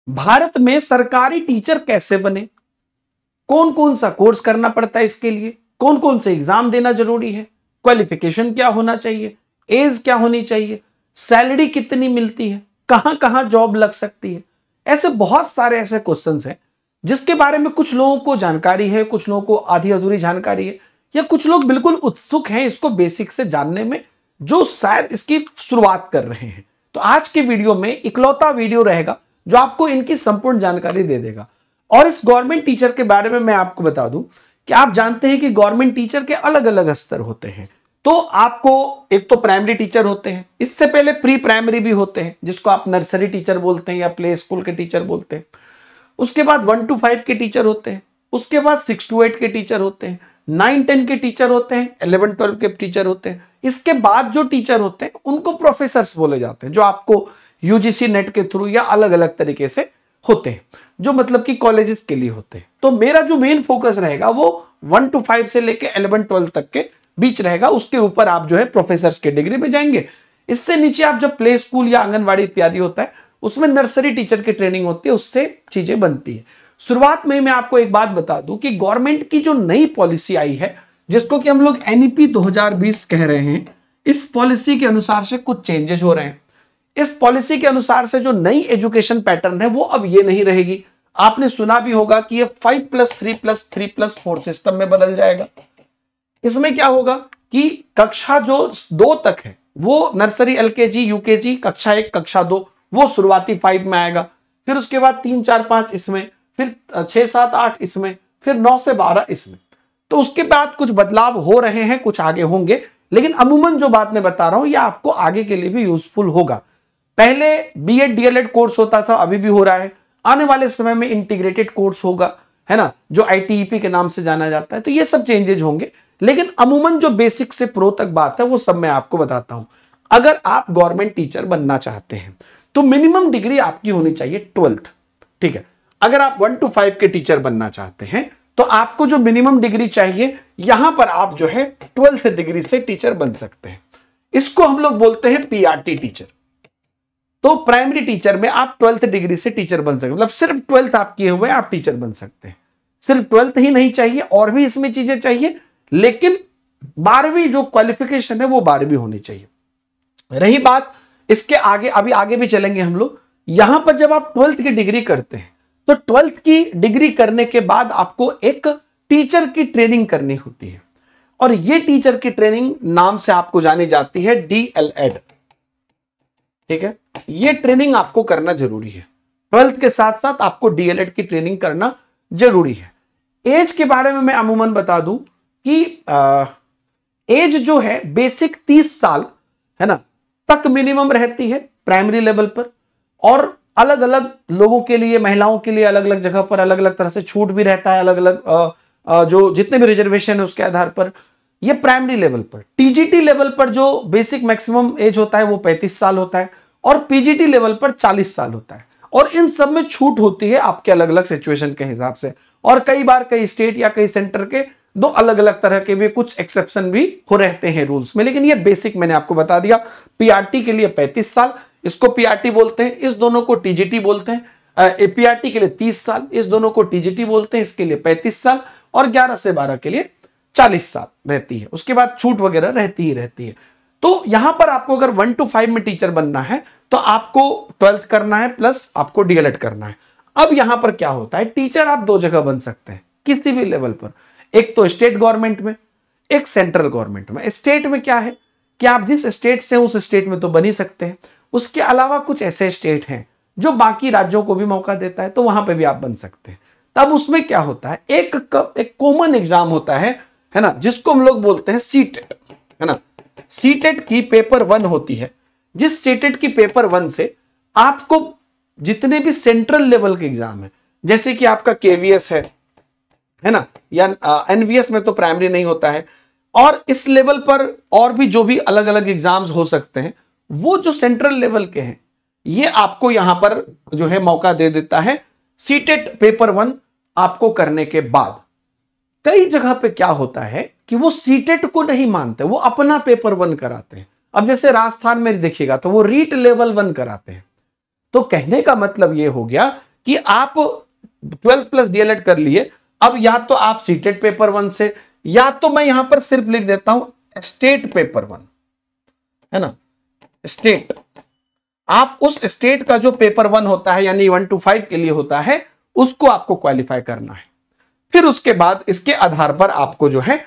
भारत में सरकारी टीचर कैसे बने, कौन कौन सा कोर्स करना पड़ता है इसके लिए, कौन कौन से एग्जाम देना जरूरी है, क्वालिफिकेशन क्या होना चाहिए, एज क्या होनी चाहिए, सैलरी कितनी मिलती है, कहां कहां जॉब लग सकती है। ऐसे बहुत सारे ऐसे क्वेश्चंस हैं जिसके बारे में कुछ लोगों को जानकारी है, कुछ लोगों को आधी अधूरी जानकारी है, या कुछ लोग बिल्कुल उत्सुक हैं इसको बेसिक से जानने में, जो शायद इसकी शुरुआत कर रहे हैं। तो आज के वीडियो में इकलौता वीडियो रहेगा जो आपको इनकी संपूर्ण जानकारी दे देगा। और इस गवर्नमेंट टीचर के बारे में मैं आपको बता दूं कि आप जानते हैं कि गवर्नमेंट टीचर के अलग अलग स्तर होते हैं। तो आपको एक तो प्राइमरी टीचर होते हैं, इससे पहले प्री प्राइमरी भी होते हैं जिसको आप नर्सरी टीचर बोलते हैं या प्ले स्कूल के टीचर बोलते हैं। उसके बाद 1 to 5 के टीचर होते हैं, उसके बाद 6 to 8 के टीचर होते हैं, 9-10 के टीचर होते हैं, 11-12 के टीचर होते हैं। इसके बाद जो टीचर होते हैं उनको प्रोफेसर्स बोले जाते हैं, जो आपको यूजीसी नेट के थ्रू या अलग अलग तरीके से होते हैं, जो मतलब कि कॉलेजेस के लिए होते हैं। तो मेरा जो मेन फोकस रहेगा वो 1 to 5 से लेके 11-12 तक के बीच रहेगा। उसके ऊपर आप जो है प्रोफेसर्स के डिग्री में जाएंगे। इससे नीचे आप जब प्ले स्कूल या आंगनवाड़ी इत्यादि होता है उसमें नर्सरी टीचर की ट्रेनिंग होती है, उससे चीजें बनती है। शुरुआत में मैं आपको एक बात बता दूं कि गवर्नमेंट की जो नई पॉलिसी आई है, जिसको कि हम लोग एनईपी 2020 कह रहे हैं, इस पॉलिसी के अनुसार से कुछ चेंजेस हो रहे हैं। इस पॉलिसी के अनुसार से जो नई एजुकेशन पैटर्न है वो अब ये नहीं रहेगी। आपने सुना भी होगा कि ये 5+3+3+4 सिस्टम में बदल जाएगा। इसमें क्या होगा कि कक्षा जो 2 तक है वो नर्सरी, एलकेजी, यूकेजी, कक्षा 1, कक्षा 2 वो शुरुआती 5 में आएगा। फिर उसके बाद 3, 4, 5 इसमें, फिर 6, 7, 8 इसमें, फिर 9 से 12 इसमें। तो उसके बाद कुछ बदलाव हो रहे हैं, कुछ आगे होंगे, लेकिन अमूमन जो बात मैं बता रहा हूं यह आपको आगे के लिए भी यूजफुल होगा। पहले बीएड डीएलएड कोर्स होता था, अभी भी हो रहा है। आने वाले समय में इंटीग्रेटेड कोर्स होगा, है ना, जो आईटीईपी के नाम से जाना जाता है। तो ये सब चेंजेज होंगे, लेकिन अमूमन जो बेसिक से प्रो तक बात है वो सब मैं आपको बताता हूं। अगर आप गवर्नमेंट टीचर बनना चाहते हैं तो मिनिमम डिग्री आपकी होनी चाहिए 12th, ठीक है। अगर आप 1 to 5 के टीचर बनना चाहते हैं तो आपको जो मिनिमम डिग्री चाहिए, यहां पर आप जो है 12th डिग्री से टीचर बन सकते हैं। इसको हम लोग बोलते हैं पीआरटी टीचर। तो प्राइमरी टीचर में आप 12th डिग्री से टीचर बन सकते हैं, मतलब सिर्फ 12th आप किए हुए आप टीचर बन सकते हैं। सिर्फ 12th ही नहीं चाहिए, और भी इसमें चीजें चाहिए, लेकिन 12वीं जो क्वालिफिकेशन है वो 12वीं होनी चाहिए। रही बात इसके आगे, अभी आगे भी चलेंगे हम लोग। यहां पर जब आप 12th की डिग्री करते हैं तो 12th की डिग्री करने के बाद आपको एक टीचर की ट्रेनिंग करनी होती है, और ये टीचर की ट्रेनिंग नाम से आपको जानी जाती है डीएलएड, ठीक है। ये ट्रेनिंग आपको करना जरूरी है। 12th के साथ साथ आपको डीएलएड की ट्रेनिंग करना जरूरी है। एज के बारे में मैं अमूमन बता दूं कि एज जो है बेसिक 30 साल, है ना, तक मिनिमम रहती है प्राइमरी लेवल पर, और अलग अलग लोगों के लिए, महिलाओं के लिए अलग अलग जगह पर अलग अलग तरह से छूट भी रहता है, अलग अलग जो जितने भी रिजर्वेशन है उसके आधार पर। ये प्राइमरी लेवल पर। टीजीटी लेवल पर जो बेसिक मैक्सिमम एज होता है वो 35 साल होता है, और पीजीटी लेवल पर 40 साल होता है। और इन सब में छूट होती है आपके अलग अलग सिचुएशन के हिसाब से, और कई बार कई स्टेट या कई सेंटर के दो अलग अलग तरह के भी कुछ एक्सेप्शन भी हो रहते हैं रूल्स में, लेकिन ये बेसिक मैंने आपको बता दिया। पीआरटी के लिए 35 साल, इसको पीआरटी बोलते हैं, इस दोनों को टीजीटी बोलते हैं। पीआरटी के लिए 30 साल, इस दोनों को टीजीटी बोलते हैं, इसके लिए 35 साल, और 11 से 12 के लिए 40 साल रहती है। उसके बाद छूट वगैरह रहती ही रहती है। तो यहां पर आपको अगर 1 to 5 में टीचर बनना है तो आपको 12th करना है, प्लस आपको डीएलएड करना है। अब यहां पर क्या होता है, टीचर आप 2 जगह बन सकते हैं किसी भी लेवल पर, एक तो स्टेट गवर्नमेंट में, एक सेंट्रल गवर्नमेंट में। स्टेट में क्या है कि आप जिस स्टेट से उस स्टेट में तो बन ही सकते हैं, उसके अलावा कुछ ऐसे स्टेट हैं जो बाकी राज्यों को भी मौका देता है, तो वहां पे भी आप बन सकते हैं। तब उसमें क्या होता है, एक कॉमन एग्जाम होता है ना, जिसको हम लोग बोलते हैं सीटेट, है ना। सीटेट की पेपर 1 होती है, जिस सीटेट की पेपर 1 से आपको जितने भी सेंट्रल लेवल के एग्जाम है, जैसे कि आपका केवीएस है ना, या एनवीएस में तो प्राइमरी नहीं होता है, और इस लेवल पर और भी जो भी अलग अलग एग्जाम्स हो सकते हैं, वो जो सेंट्रल लेवल के हैं ये आपको यहां पर जो है मौका दे देता है सीटेट पेपर 1 आपको करने के बाद। कई जगह पे क्या होता है कि वो सीटेट को नहीं मानते, वो अपना पेपर 1 कराते हैं। अब जैसे राजस्थान में देखिएगा तो वो रीट लेवल 1 कराते हैं। तो कहने का मतलब ये हो गया कि आप 12th प्लस डीएलएड कर लिए, अब या तो आप सीटेट पेपर 1 से, या तो मैं यहां पर सिर्फ लिख देता हूं स्टेट पेपर 1, है ना, स्टेट। आप उस स्टेट का जो पेपर 1 होता है यानी 1 to 5 के लिए होता है, उसको आपको क्वालिफाई करना है। फिर उसके बाद इसके आधार पर आपको जो है,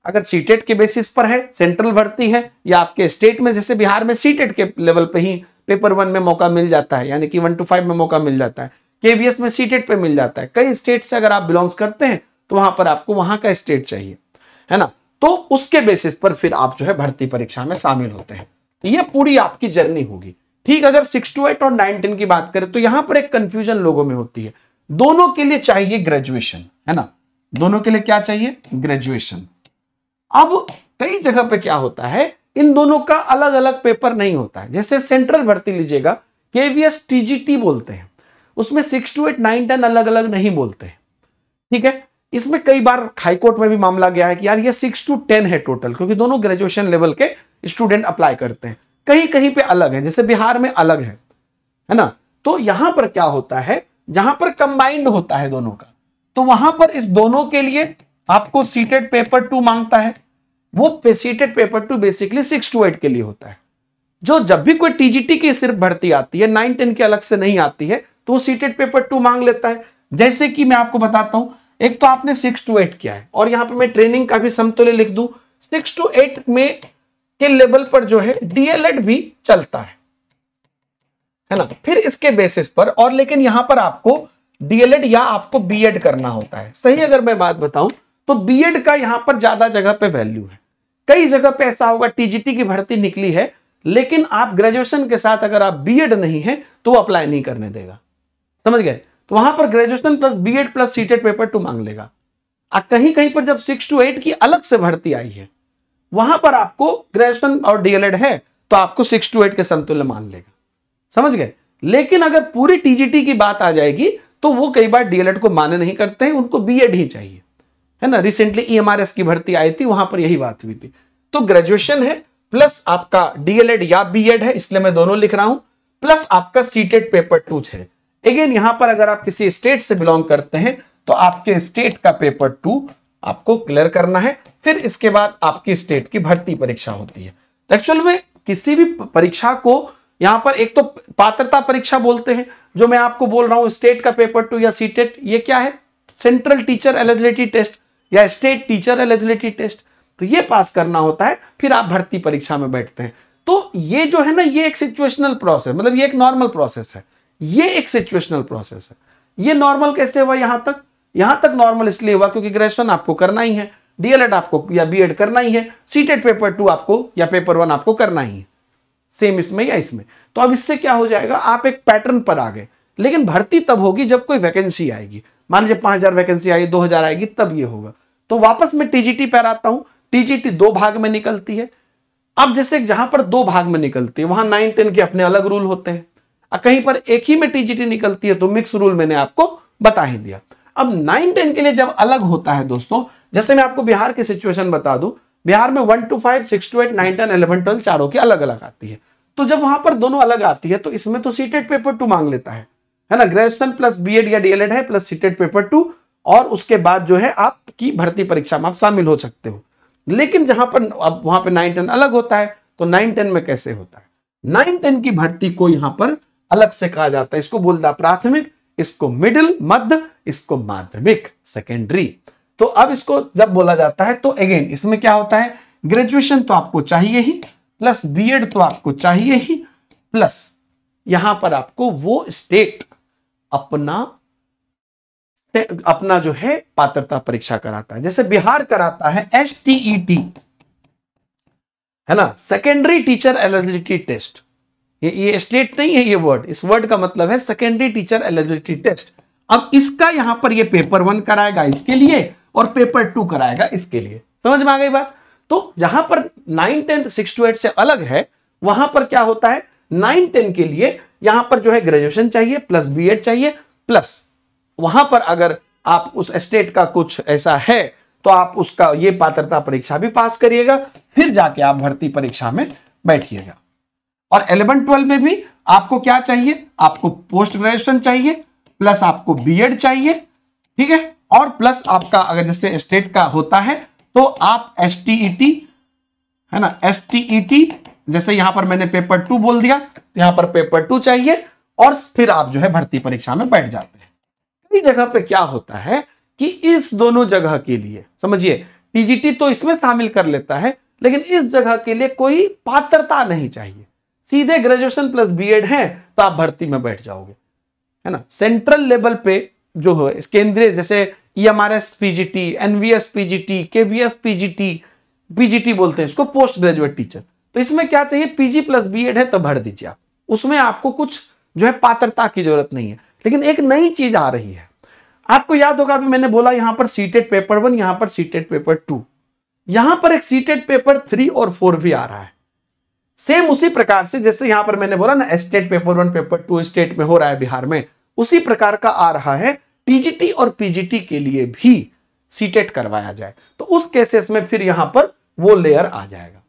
अगर सीटेट के बेसिस पर है, सेंट्रल भर्ती है, या आपके स्टेट में जैसे बिहार में सीटेट के लेवल पे ही पेपर 1 में मौका मिल जाता है, यानी कि 1 to 5 में मौका मिल जाता है, केवीएस में सीटेट पे मिल जाता है। कई स्टेट से अगर आप बिलोंग्स करते हैं तो वहां पर आपको वहां का स्टेट चाहिए, है ना, तो उसके बेसिस पर फिर आप जो है भर्ती परीक्षा में शामिल होते हैं। ये पूरी आपकी जर्नी होगी। ठीक, अगर 6 to 8 और 9 10 की बात करें तो यहां पर एक कंफ्यूजन लोगों में होती है। दोनों के लिए चाहिए ग्रेजुएशन, है ना, दोनों के लिए क्या चाहिए, ग्रेजुएशन। अब कई जगह पे क्या होता है, इन दोनों का अलग अलग पेपर नहीं होता है। जैसे सेंट्रल भर्ती लीजिएगा, केवीएस टीजीटी बोलते हैं, उसमें 6 to 8 9 10 अलग अलग नहीं बोलते हैं। ठीक है, इसमें कई बार हाईकोर्ट में भी मामला गया है कि यार ये 6 to 10 है टोटल, क्योंकि दोनों ग्रेजुएशन लेवल के स्टूडेंट अप्लाई करते हैं। कहीं कहीं पे अलग है, जैसे बिहार में अलग है ना। तो यहां पर क्या होता है, जहां पर कंबाइंड होता है दोनों का, तो वहां पर इस दोनों के लिए आपको सीटेट पेपर 2 मांगता है। वो सीटेट पेपर 2 बेसिकली 6 to 8 के लिए होता है। जो जब भी कोई टीजीटी की सिर्फ भर्ती आती है, 9 10 के अलग से नहीं आती है, तो वो सीटेट पेपर 2 मांग लेता है। जैसे कि मैं आपको बताता हूं, एक तो आपने 6 to 8 किया है, और यहां पर मैं ट्रेनिंग का भी समतुल्य लिख दूं, 6 to 8 में के लेवल पर जो है डीएलएड भी चलता है ना। फिर इसके बेसिस पर, और लेकिन यहां पर आपको डीएलएड या आपको बीएड करना होता है। सही अगर मैं बात बताऊं तो बीएड का यहां पर ज्यादा जगह पे वैल्यू है। कई जगह पे ऐसा होगा, टीजीटी की भर्ती निकली है, लेकिन आप ग्रेजुएशन के साथ अगर आप बीएड नहीं है तो वो अप्लाई नहीं करने देगा, समझ गए। तो वहां पर graduation plus BEd plus CTET paper 2 मांग लेगा। कहीं कहीं पर जब 6 to 8 की अलग से भर्ती आई है, वहां पर आपको ग्रेजुएशन और डीएलएड है तो आपको 6 to 8 के समतुल्य मान लेगा, समझ गए। लेकिन अगर पूरी टीजीटी की बात आ जाएगी तो वो कई बार डीएलएड को माने नहीं करते हैं, उनको बीएड ही चाहिए, है ना। रिसेंटली ईएमआरएस की भर्ती आई थी, वहां पर यही बात हुई थी। तो ग्रेजुएशन है प्लस आपका डीएलएड या बीएड है, इसलिए मैं दोनों लिख रहा हूं, प्लस आपका सीटेट पेपर 2 है। अगेन यहां पर अगर आप किसी स्टेट से बिलोंग करते हैं तो आपके स्टेट का पेपर 2 आपको क्लियर करना है। फिर इसके बाद आपकी स्टेट की भर्ती परीक्षा होती है। तो एक्चुअल में किसी भी परीक्षा को यहां पर एक तो पात्रता परीक्षा बोलते हैं, जो मैं आपको बोल रहा हूं स्टेट का पेपर 2 या सीटेट, ये क्या है, सेंट्रल टीचर एलिजिबिलिटी टेस्ट या स्टेट टीचर एलिजिबिलिटी टेस्ट। तो ये पास करना होता है, फिर आप भर्ती परीक्षा में बैठते हैं। तो ये जो है ना, ये एक सिचुएशनल प्रोसेस, मतलब ये एक नॉर्मल प्रोसेस है, ये एक सिचुएशनल प्रोसेस है। ये नॉर्मल कैसे हुआ, यहां तक नॉर्मल इसलिए हुआ क्योंकि ग्रेजुएशन आपको करना ही है, डीएलएड आपको या बीएड करना ही है, सीटेट पेपर 2 आपको या पेपर 1 आपको करना ही है, सेम इसमें या इसमें। तो अब इससे क्या हो जाएगा, आप एक पैटर्न पर आ गए। लेकिन भर्ती तब होगी जब कोई वैकेंसी आएगी, मान लीजिए 5000 वैकेंसी आई, 2000 आएगी, तब ये होगा। तो वापस मैं टीजीटी पर आता हूं। टीजीटी 2 भाग में निकलती है। अब जैसे जहां पर 2 भाग में निकलती है वहां 9 10 के अपने अलग रूल होते हैं, कहीं पर एक ही में टीजीटी निकलती है तो मिक्स रूल मैंने आपको बता ही दिया। अब 9 10 के लिए जब अलग होता है दोस्तों, जैसे मैं आपको बिहार की सिचुएशन बता दूं, बिहार में 1 to 5 6 to 8 9 10 11 12 चारों की अलग अलग आती है। तो जब वहां पर दोनों अलग आती है तो इसमें तो सीटेट पेपर 2 मांग लेता है ना, ग्रेजुएशन प्लस बीएड या डीएलएड है प्लस सीटेट पेपर 2, और उसके बाद जो है आपकी भर्ती परीक्षा में आप शामिल हो सकते हो। लेकिन जहां पर अब वहां पर 9 10 अलग होता है, तो 9 10 में कैसे होता है, 9 10 की भर्ती को यहां पर अलग से कहा जाता है। इसको बोलता है प्राथमिक, इसको मिडिल मध्य, इसको माध्यमिक सेकेंडरी। तो अब इसको जब बोला जाता है तो अगेन इसमें क्या होता है, ग्रेजुएशन तो आपको चाहिए ही, प्लस बीएड तो आपको चाहिए ही, प्लस यहां पर आपको वो स्टेट अपना जो है पात्रता परीक्षा कराता है। जैसे बिहार कराता है STET, है ना, सेकेंडरी टीचर एलिजिबिलिटी टेस्ट। ये स्टेट नहीं है ये वर्ड, इस वर्ड का मतलब है सेकेंडरी टीचर एलिजिबिलिटी टेस्ट। अब इसका यहां पर ये पेपर 1 कराएगा इसके लिए और पेपर 2 कराएगा इसके लिए, समझ में आ गई बात। तो जहां पर 9 10 6 to 8 से अलग है, वहां पर क्या होता है, 9 10 के लिए यहां पर जो है ग्रेजुएशन चाहिए प्लस बीएड चाहिए, प्लस वहां पर अगर आप उस स्टेट का कुछ ऐसा है तो आप उसका ये पात्रता परीक्षा भी पास करिएगा, फिर जाके आप भर्ती परीक्षा में बैठिएगा। और 11 12 में भी आपको क्या चाहिए, आपको पोस्ट ग्रेजुएशन चाहिए प्लस आपको बीएड चाहिए, ठीक है, और प्लस आपका अगर जैसे स्टेट का होता है तो आप एसटीईटी, है ना, एसटीईटी, जैसे यहां पर मैंने पेपर 2 बोल दिया, यहां पर पेपर 2 चाहिए, और फिर आप जो है भर्ती परीक्षा में बैठ जाते हैं। कई जगह पे क्या होता है कि इस दोनों जगह के लिए, समझिए, टीजीटी तो इसमें शामिल कर लेता है, लेकिन इस जगह के लिए कोई पात्रता नहीं चाहिए, सीधे ग्रेजुएशन प्लस बीएड है तो आप भर्ती में बैठ जाओगे, है ना। सेंट्रल लेवल पे जो है केंद्रीय, जैसे EMRS PGT, NVS PGT, KVS PGT, PGT बोलते हैं इसको, पोस्ट ग्रेजुएट टीचर, तो इसमें क्या चाहिए, पीजी प्लस बीएड है तो भर दीजिए आप, उसमें आपको कुछ जो है पात्रता की जरूरत नहीं है। लेकिन एक नई चीज आ रही है, आपको याद होगा अभी मैंने बोला यहां पर सीटेट पेपर 1, यहां पर सीटेट पेपर 2, यहां पर एक सीटेट पेपर 3 और 4 भी आ रहा है। सेम उसी प्रकार से जैसे यहां पर मैंने बोला ना स्टेट पेपर 1 पेपर 2 स्टेट में हो रहा है बिहार में, उसी प्रकार का आ रहा है टीजीटी और पीजीटी के लिए भी सीटेट करवाया जाए, तो उस केसेस में फिर यहां पर वो लेयर आ जाएगा।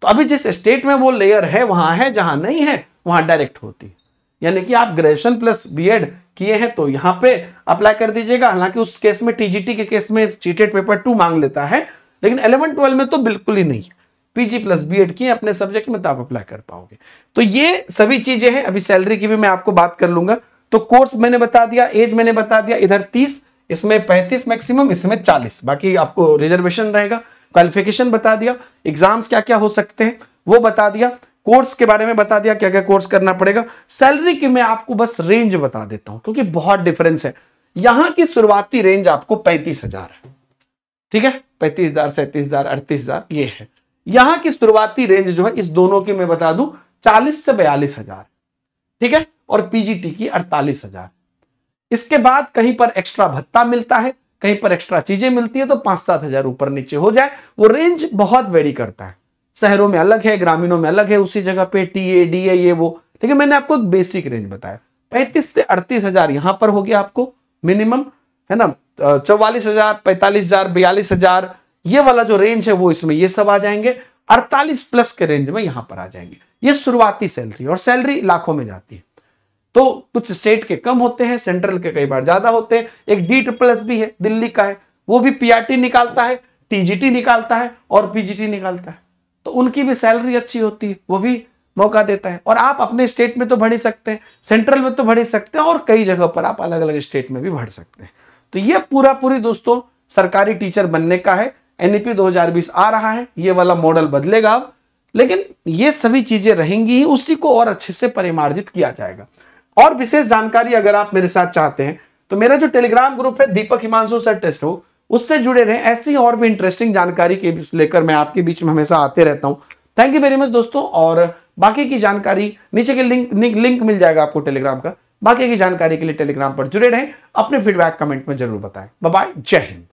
तो अभी जिस स्टेट में वो लेयर है वहां है, जहां नहीं है वहां डायरेक्ट होती है, यानी कि आप ग्रेजुएशन प्लस बीएड किए हैं तो यहां पे अप्लाई कर दीजिएगा। हालांकि उस केस में टीजीटी के केस में सीटेट पेपर 2 मांग लेता है, लेकिन 11-12 में तो बिल्कुल ही नहीं है। पीजी प्लस बीएड किए अपने सब्जेक्ट में तो आप अप्लाई कर पाओगे। तो ये सभी चीजें हैं। अभी सैलरी की भी मैं आपको बात कर लूंगा। तो कोर्स मैंने बता दिया, एज मैंने बता दिया, इधर 30, इसमें 35 मैक्सिमम, इसमें 40, बाकी आपको रिजर्वेशन रहेगा। क्वालिफिकेशन बता दिया, एग्जाम्स क्या क्या हो सकते हैं वो बता दिया, कोर्स के बारे में बता दिया क्या क्या कोर्स करना पड़ेगा। सैलरी की मैं आपको बस रेंज बता देता हूं क्योंकि बहुत डिफरेंस है। यहां की शुरुआती रेंज आपको 35,000 है, ठीक है, 35,000, 37,000, 38,000 ये है। यहां की शुरुआती रेंज जो है इस दोनों की मैं बता दूं 40 से 42,000, ठीक है, और पीजीटी की 48,000। इसके बाद कहीं पर एक्स्ट्रा भत्ता मिलता है, कहीं पर एक्स्ट्रा चीजें मिलती है तो 5-7 हजार ऊपर नीचे हो जाए। वो रेंज बहुत वेरी करता है, शहरों में अलग है, ग्रामीणों में अलग है, उसी जगह पे टीए डीए ये वो, लेकिन मैंने आपको एक बेसिक रेंज बताया। 35 से 38,000 यहां पर हो गया आपको मिनिमम, है ना। 44,000, 45,000, 42,000 ये वाला जो रेंज है वो इसमें ये सब आ जाएंगे। 48 प्लस के रेंज में यहां पर आ जाएंगे। ये शुरुआती सैलरी, और सैलरी लाखों में जाती है। तो कुछ स्टेट के कम होते हैं, सेंट्रल के कई बार ज्यादा होते हैं। एक D++ भी है, दिल्ली का है, वो भी पीआरटी निकालता है, टीजीटी निकालता है और पीजीटी निकालता है, तो उनकी भी सैलरी अच्छी होती है, वो भी मौका देता है। और आप अपने स्टेट में तो बढ़ ही सकते हैं, सेंट्रल में तो बढ़ ही सकते हैं, और कई जगह पर आप अलग अलग स्टेट में भी बढ़ सकते हैं। तो ये पूरी दोस्तों सरकारी टीचर बनने का है। एनईपी 2020 आ रहा है, ये वाला मॉडल बदलेगा अब, लेकिन ये सभी चीजें रहेंगी ही, उसी को और अच्छे से परिमार्जित किया जाएगा। और विशेष जानकारी अगर आप मेरे साथ चाहते हैं तो मेरा जो टेलीग्राम ग्रुप है दीपक हिमांशु सर टेस्ट हो, उससे जुड़े रहें। ऐसी और भी इंटरेस्टिंग जानकारी के लेकर मैं आपके बीच में हमेशा आते रहता हूं। थैंक यू वेरी मच दोस्तों। और बाकी की जानकारी नीचे के लिंक मिल जाएगा आपको टेलीग्राम का। बाकी की जानकारी के लिए टेलीग्राम पर जुड़े रहें। अपने फीडबैक कमेंट में जरूर बताएं। बाय बाय, जय हिंद।